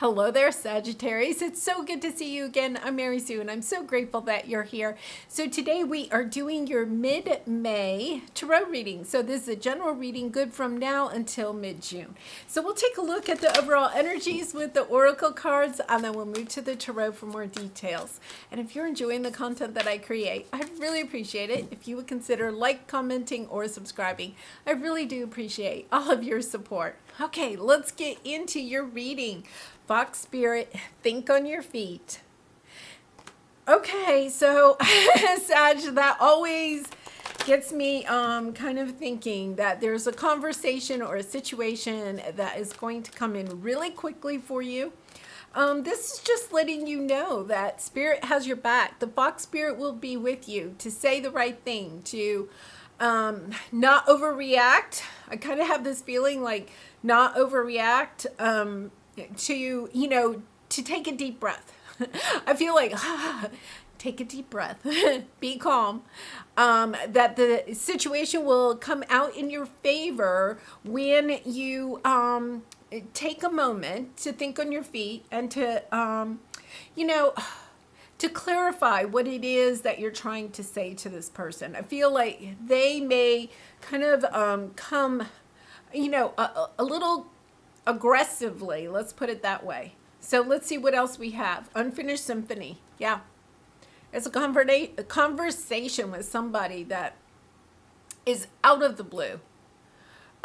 Hello there, Sagittarius. It's so good to see you again. I'm Mary Sue, and I'm so grateful that you're here. So today we are doing your mid-May tarot reading. So this is a general reading, good from now until mid-June. So we'll take a look at the overall energies with the oracle cards, and then we'll move to the tarot for more details. And if you're enjoying the content that I create, I'd really appreciate it if you would consider commenting, or subscribing. I really do appreciate all of your support. Okay, let's get into your reading. Fox Spirit, think on your feet. Okay, so Sag, that always gets me kind of thinking that there's a conversation or a situation that is going to come in really quickly for you. This is just letting you know that Spirit has your back. The Fox Spirit will be with you to say the right thing, to not overreact. I kind of have this feeling like not overreact, to take a deep breath. I feel like, take a deep breath, be calm, that the situation will come out in your favor when you take a moment to think on your feet and to, to clarify what it is that you're trying to say to this person. I feel like they may kind of come, a little aggressively, let's put it that way. So let's see what else we have. Unfinished symphony. Yeah. It's a conversation with somebody that is out of the blue.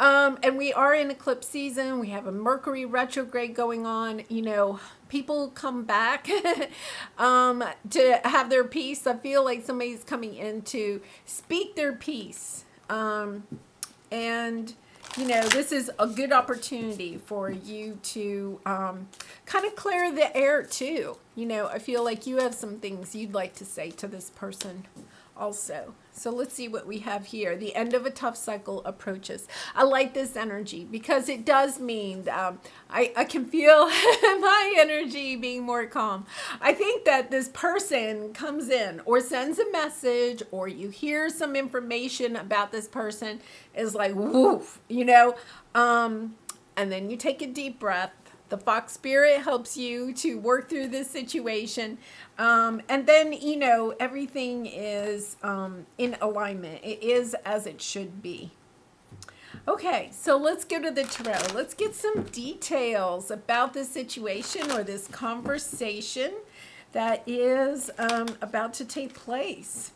And we are in eclipse season. We have a Mercury retrograde going on. People come back to have their peace. I feel like somebody's coming in to speak their peace. And this is a good opportunity for you to kind of clear the air too. I feel like you have some things you'd like to say to this person also. So let's see what we have here. The end of a tough cycle approaches. I like this energy because it does mean I can feel my energy being more calm. I think that this person comes in or sends a message, or you hear some information about this person, is like, woof, and then you take a deep breath. The Fox Spirit helps you to work through this situation. And then, everything is in alignment. It is as it should be. Okay, so let's go to the tarot. Let's get some details about this situation or this conversation that is about to take place.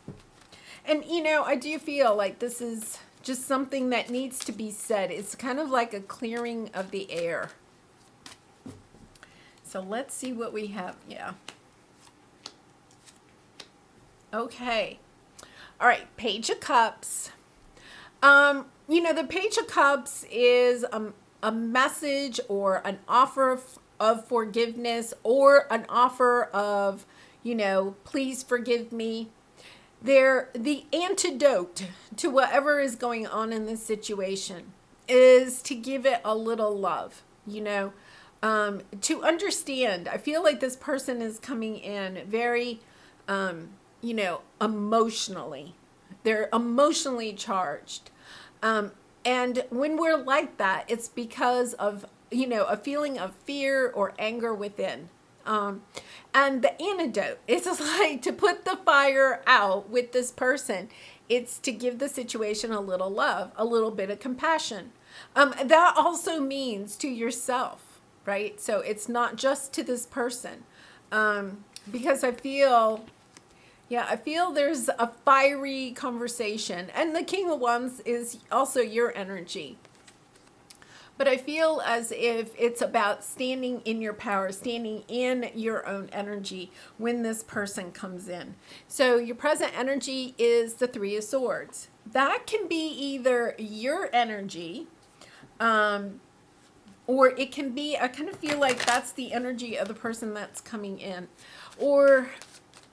And, I do feel like this is just something that needs to be said. It's kind of like a clearing of the air. So let's see what we have. Yeah. Okay. All right. Page of Cups. The Page of Cups is a message or an offer of forgiveness, or an offer of, please forgive me. The antidote to whatever is going on in this situation is to give it a little love, to understand. I feel like this person is coming in very, emotionally. They're emotionally charged. And when we're like that, it's because of, a feeling of fear or anger within. And the antidote is like to put the fire out with this person. It's to give the situation a little love, a little bit of compassion. That also means to yourself. Right? So it's not just to this person. Because I feel there's a fiery conversation. And the King of Wands is also your energy. But I feel as if it's about standing in your power, standing in your own energy when this person comes in. So your present energy is the Three of Swords. That can be either your energy, or it can be, I kind of feel like that's the energy of the person that's coming in. Or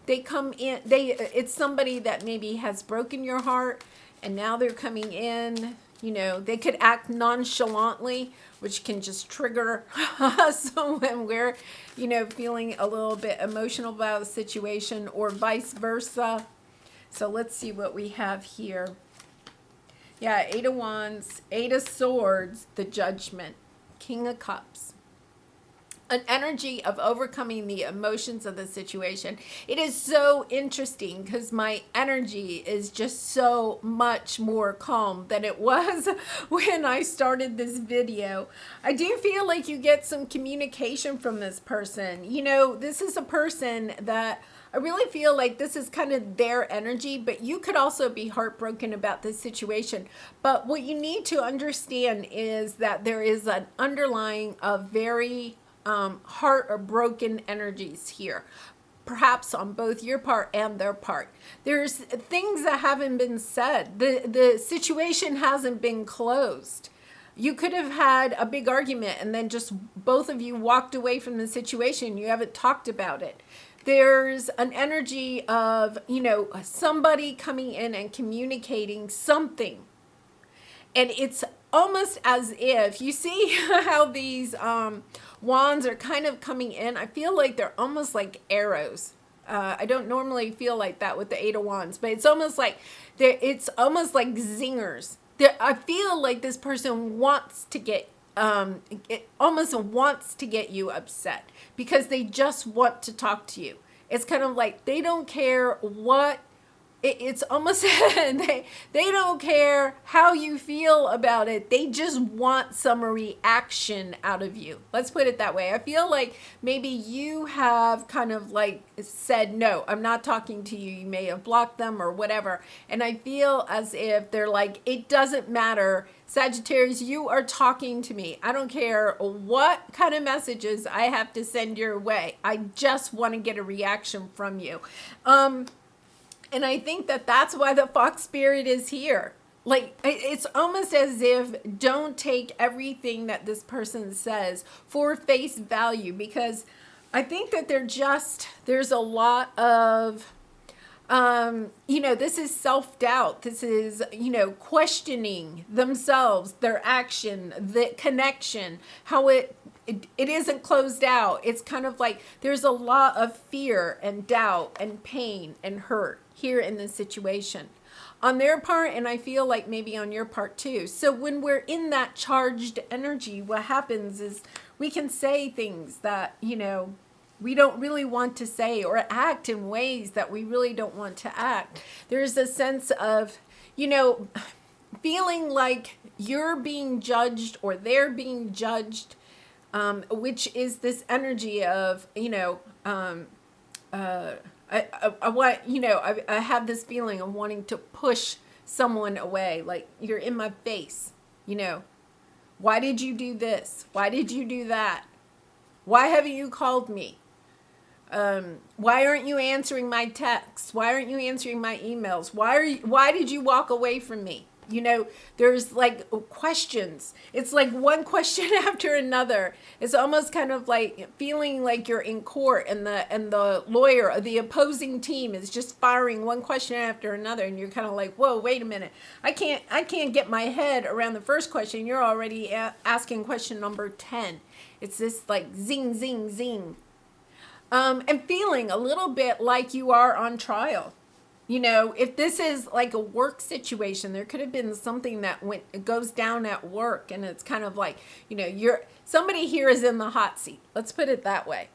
they come in, it's somebody that maybe has broken your heart, and now they're coming in. They could act nonchalantly, which can just trigger us when we're, feeling a little bit emotional about a situation, or vice versa. So let's see what we have here. Yeah, Eight of Wands, Eight of Swords, the Judgment, King of Cups. an energy of overcoming the emotions of the situation. It is so interesting because my energy is just so much more calm than it was when I started this video. I do feel like you get some communication from this person. You know, this is a person that I really feel like this is kind of their energy, but you could also be heartbroken about this situation. But what you need to understand is that there is an underlying of very heart or broken energies here, perhaps on both your part and their part. There's things that haven't been said. The situation hasn't been closed. You could have had a big argument and then just both of you walked away from the situation. You haven't talked about it. There's an energy of, you know, somebody coming in and communicating something. And it's almost as if, you see how these wands are kind of coming in. I feel like they're almost like arrows. I don't normally feel like that with the Eight of Wands, but it's almost like zingers. I feel like this person wants to get, it almost wants to get you upset because they just want to talk to you. It's kind of like they don't care what. It's almost they don't care how you feel about it. They just want some reaction out of you. Let's put it that way. I feel like maybe you have kind of like said, no, I'm not talking to you. You may have blocked them or whatever. And I feel as if they're like, it doesn't matter. Sagittarius, you are talking to me. I don't care what kind of messages I have to send your way. I just want to get a reaction from you. And I think that that's why the fox spirit is here. Like, it's almost as if don't take everything that this person says for face value, because I think that there's a lot of, you know, this is self-doubt. This is, you know, questioning themselves, their action, the connection, how it isn't closed out. It's kind of like there's a lot of fear and doubt and pain and hurt here in this situation on their part, and I feel like maybe on your part too. So when we're in that charged energy, what happens is we can say things that, you know, we don't really want to say, or act in ways that we really don't want to act. There's a sense of, you know, feeling like you're being judged or they're being judged, which is this energy of, you know, I want, you know, I have this feeling of wanting to push someone away. Like, you're in my face, you know. Why did you do this? Why did you do that? Why haven't you called me? Why aren't you answering my texts? Why aren't you answering my emails? Why did you walk away from me? You know, there's like questions. It's like one question after another. It's almost kind of like feeling like you're in court and the lawyer or the opposing team is just firing one question after another, and you're kind of like, whoa, wait a minute. I can't get my head around the first question. You're already asking question number 10. It's this like zing, zing, zing. And feeling a little bit like you are on trial. You know, if this is like a work situation, there could have been something that goes down at work, and it's kind of like, you know, somebody here is in the hot seat. Let's put it that way.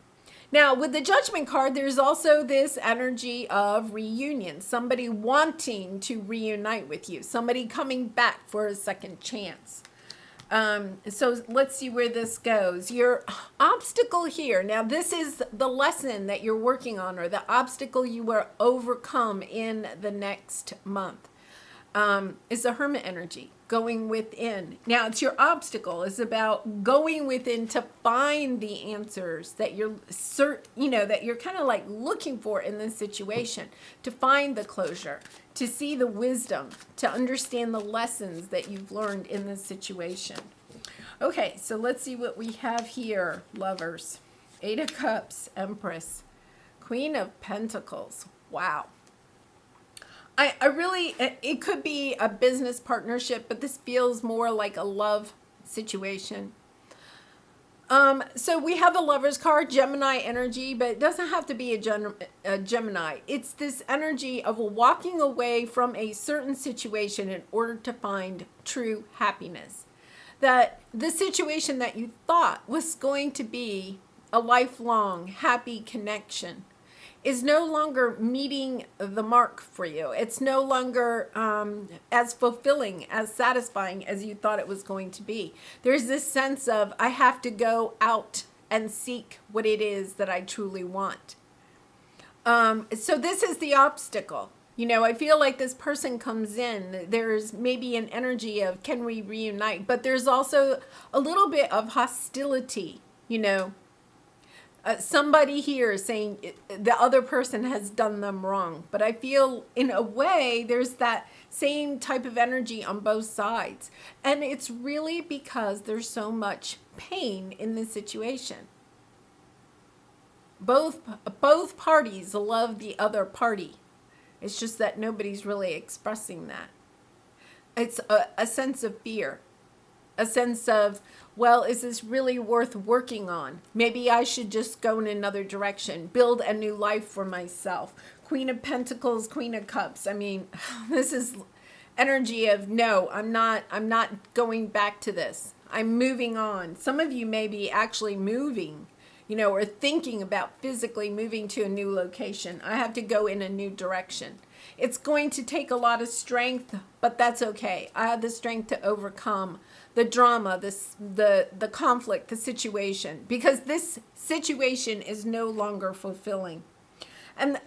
Now, with the Judgment card, there's also this energy of reunion, somebody wanting to reunite with you, somebody coming back for a second chance. So let's see where this goes. Your obstacle here. Now, this is the lesson that you're working on, or the obstacle you will overcome in the next month, is the Hermit energy, going within. Now, it's your obstacle. It's about going within to find the answers that you're that you're kind of like looking for in this situation, to find the closure, to see the wisdom, to understand the lessons that you've learned in this situation. Okay, so let's see what we have here. Lovers, Eight of Cups, Empress, Queen of Pentacles. Wow. I really, it could be a business partnership, but this feels more like a love situation. So we have the Lovers card, Gemini energy, but it doesn't have to be a Gemini. It's this energy of walking away from a certain situation in order to find true happiness. That the situation that you thought was going to be a lifelong happy connection is no longer meeting the mark for you. It's no longer as fulfilling, as satisfying as you thought it was going to be. There's this sense of, I have to go out and seek what it is that I truly want. So this is the obstacle. I feel like this person comes in, there's maybe an energy of, can we reunite? But there's also a little bit of hostility, somebody here saying the other person has done them wrong. But I feel in a way there's that same type of energy on both sides. And it's really because there's so much pain in this situation. Both parties love the other party. It's just that nobody's really expressing that. It's a sense of fear. A sense of, well, is this really worth working on? Maybe I should just go in another direction, build a new life for myself. Queen of Pentacles, Queen of Cups. I mean, this is energy of, no, I'm not going back to this. I'm moving on. Some of you may be actually moving, or thinking about physically moving to a new location. I have to go in a new direction. It's going to take a lot of strength, but that's okay. I have the strength to overcome the drama, the conflict, the situation, because this situation is no longer fulfilling. And,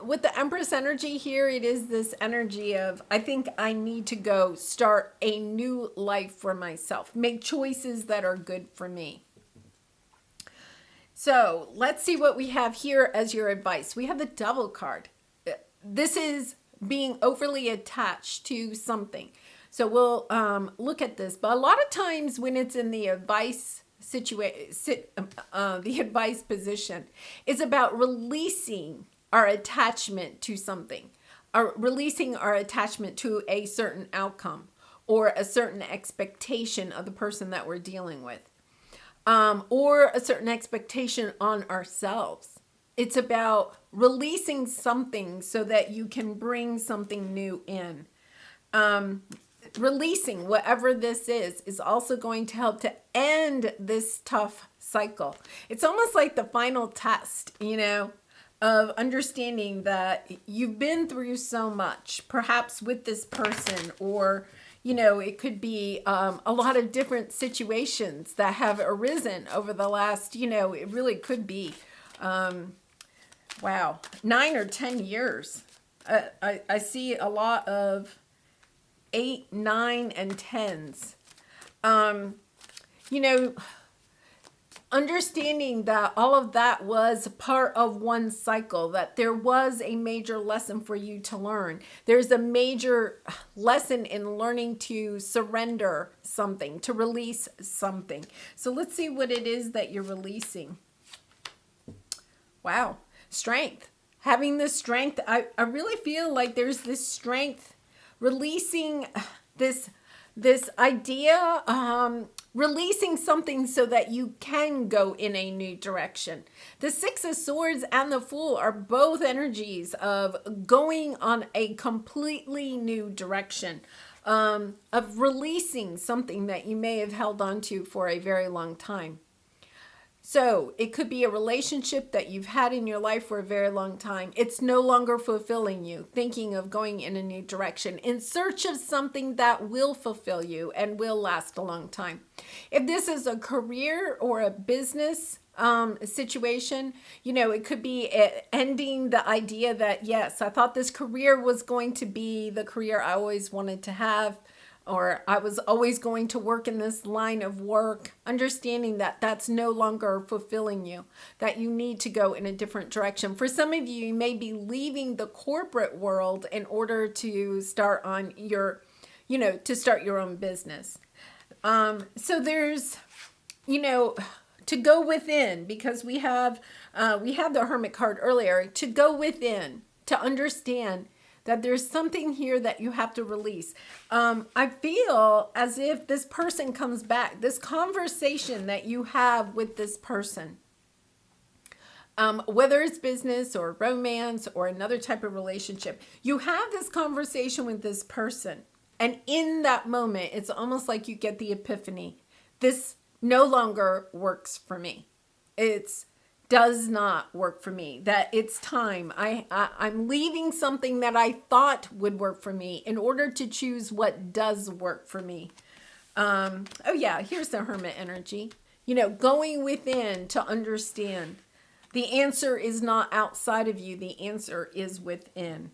with the Empress energy here, it is this energy of, I think I need to go start a new life for myself, make choices that are good for me. So let's see what we have here as your advice. We have the Devil card. This is being overly attached to something. So we'll look at this. But a lot of times when it's in the advice the advice position, it's about releasing our attachment to something, or releasing our attachment to a certain outcome or a certain expectation of the person that we're dealing with. Or a certain expectation on ourselves. It's about releasing something so that you can bring something new in. Releasing whatever this is also going to help to end this tough cycle. It's almost like the final test, of understanding that you've been through so much, perhaps with this person, or it could be a lot of different situations that have arisen over the last, it really could be, 9 or 10 years. I see a lot of 8, 9, and 10s. Understanding that all of that was part of one cycle, that there was a major lesson for you to learn. There's a major lesson in learning to surrender something, to release something. So let's see what it is that you're releasing. Wow. Strength. Having this strength, I really feel like there's this strength, releasing this idea, releasing something so that you can go in a new direction. The Six of Swords and the Fool are both energies of going on a completely new direction, of releasing something that you may have held on to for a very long time. So it could be a relationship that you've had in your life for a very long time. It's no longer fulfilling you, thinking of going in a new direction in search of something that will fulfill you and will last a long time. If this is a career or a business situation, it could be ending the idea that, yes, I thought this career was going to be the career I always wanted to have, or I was always going to work in this line of work, understanding that that's no longer fulfilling you, that you need to go in a different direction. For some of you, you may be leaving the corporate world in order to start on your, to start your own business. So there's, to go within, because we had the Hermit card earlier, to go within, to understand that there's something here that you have to release. I feel as if this person comes back, this conversation that you have with this person, whether it's business or romance or another type of relationship, you have this conversation with this person. And in that moment, it's almost like you get the epiphany. This no longer works for me. it's does not work for me, that it's time. I'm leaving something that I thought would work for me in order to choose what does work for me. Oh yeah, here's the Hermit energy. Going within to understand. The answer is not outside of you. The answer is within.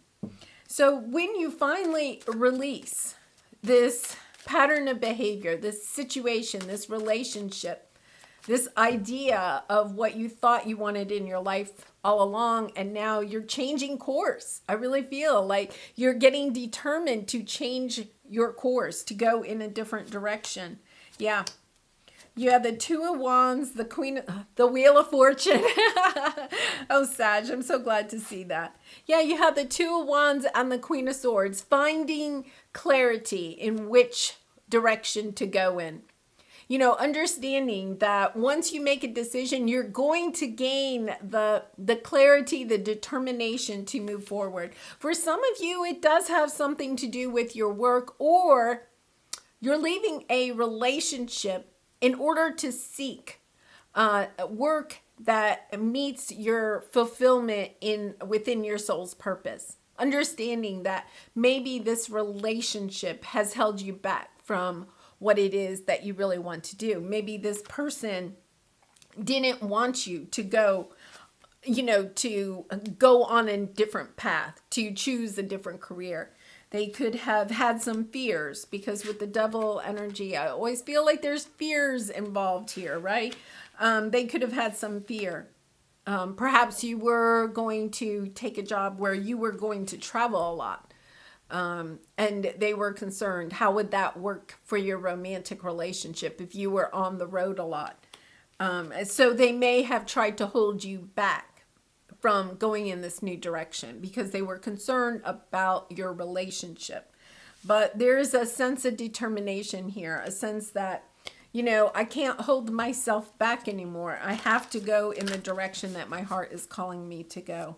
So when you finally release this pattern of behavior, this situation, this relationship, this idea of what you thought you wanted in your life all along, and now you're changing course. I really feel like you're getting determined to change your course, to go in a different direction. Yeah. You have the Two of Wands, the Queen, the Wheel of Fortune. Oh, Sag, I'm so glad to see that. Yeah, you have the Two of Wands and the Queen of Swords, finding clarity in which direction to go in. Understanding that once you make a decision, you're going to gain the clarity, the determination to move forward. For some of you, it does have something to do with your work, or you're leaving a relationship in order to seek work that meets your fulfillment within your soul's purpose. Understanding that maybe this relationship has held you back from what it is that you really want to do. Maybe this person didn't want you to go, to go on a different path, to choose a different career. They could have had some fears, because with the Devil energy, I always feel like there's fears involved here, right? They could have had some fear. Perhaps you were going to take a job where you were going to travel a lot. And they were concerned, how would that work for your romantic relationship if you were on the road a lot? So they may have tried to hold you back from going in this new direction because they were concerned about your relationship. But there's a sense of determination here, a sense that, I can't hold myself back anymore. I have to go in the direction that my heart is calling me to go.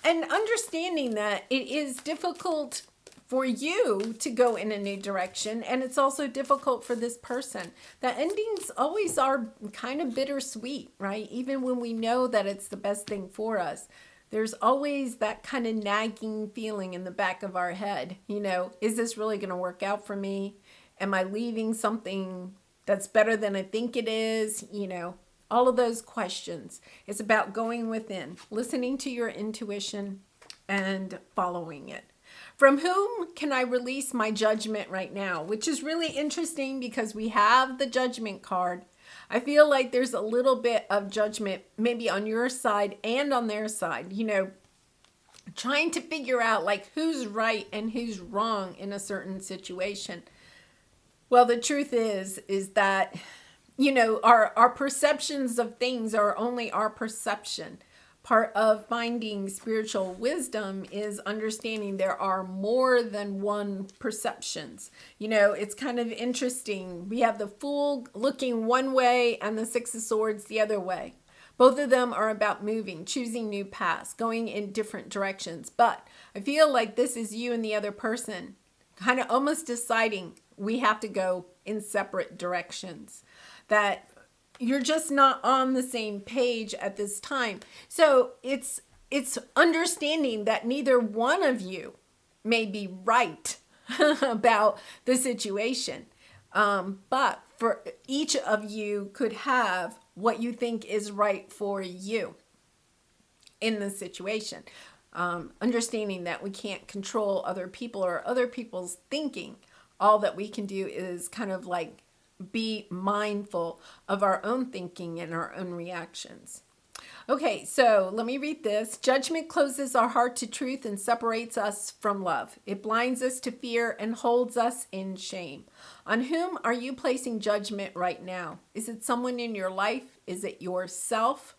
And understanding that it is difficult for you to go in a new direction, and it's also difficult for this person. The endings always are kind of bittersweet, right? Even when we know that it's the best thing for us, there's always that kind of nagging feeling in the back of our head. Is this really going to work out for me? Am I leaving something that's better than I think it is? All of those questions. It's about going within, listening to your intuition and following it. From whom can I release my judgment right now? Which is really interesting because we have the Judgment card. I feel like there's a little bit of judgment maybe on your side and on their side, trying to figure out like who's right and who's wrong in a certain situation. Well, the truth is that, our perceptions of things are only our perception. Part of finding spiritual wisdom is understanding there are more than one perceptions. It's kind of interesting. We have the Fool looking one way and the Six of Swords the other way. Both of them are about moving, choosing new paths, going in different directions. But I feel like this is you and the other person kind of almost deciding we have to go in separate directions. That you're just not on the same page at this time. So it's understanding that neither one of you may be right about the situation. But for each of you could have what you think is right for you in this situation. Understanding that we can't control other people or other people's thinking. All that we can do is kind of like be mindful of our own thinking and our own reactions. Okay, so let me read this. Judgment closes our heart to truth and separates us from love. It blinds us to fear and holds us in shame. On whom are you placing judgment right now? Is it someone in your life? Is it yourself?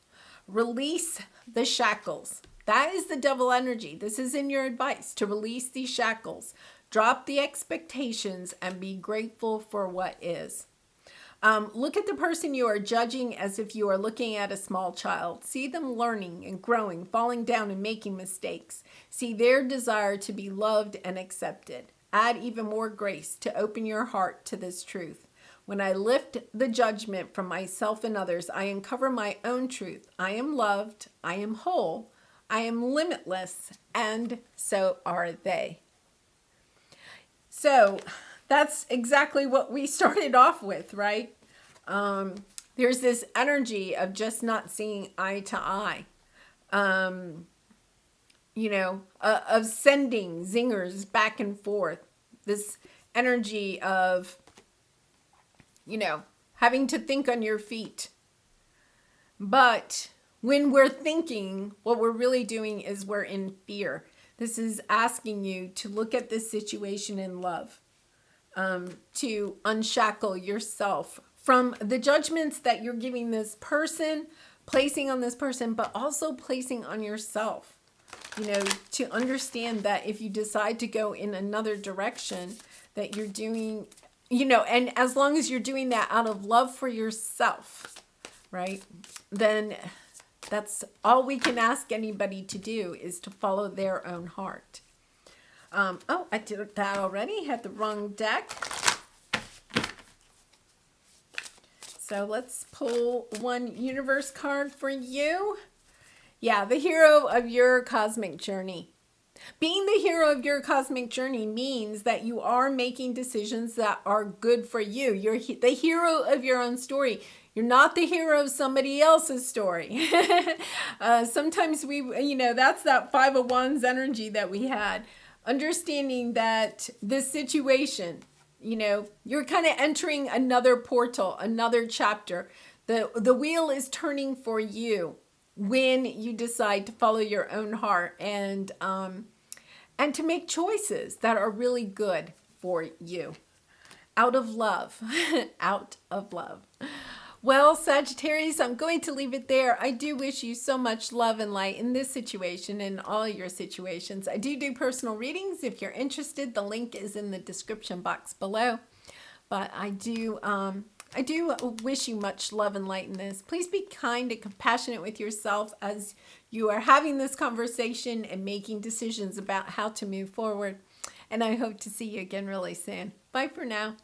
Release the shackles. That is the Devil energy. This is in your advice to release these shackles. Drop the expectations and be grateful for what is. Look at the person you are judging as if you are looking at a small child. See them learning and growing, falling down and making mistakes. See their desire to be loved and accepted. Add even more grace to open your heart to this truth. When I lift the judgment from myself and others, I uncover my own truth. I am loved. I am whole. I am limitless. And so are they. So that's exactly what we started off with, right? There's this energy of just not seeing eye to eye. Of sending zingers back and forth. This energy of, having to think on your feet. But when we're thinking, what we're really doing is we're in fear. This is asking you to look at this situation in love, to unshackle yourself from the judgments that you're giving this person, placing on this person, but also placing on yourself. To understand that if you decide to go in another direction, that you're doing, and as long as you're doing that out of love for yourself, right, then that's all we can ask anybody to do, is to follow their own heart. I did that already. Had the wrong deck. So let's pull one universe card for you. Yeah, the hero of your cosmic journey. Being the hero of your cosmic journey means that you are making decisions that are good for you. You're the hero of your own story. You're not the hero of somebody else's story. Sometimes that's that Five of Wands energy that we had. Understanding that this situation, you're kind of entering another portal, another chapter. The wheel is turning for you when you decide to follow your own heart and to make choices that are really good for you. Out of love. Out of love. Well, Sagittarius, I'm going to leave it there. I do wish you so much love and light in this situation and all your situations. I do personal readings. If you're interested, the link is in the description box below. But I do wish you much love and light in this. Please be kind and compassionate with yourself as you are having this conversation and making decisions about how to move forward. And I hope to see you again really soon. Bye for now.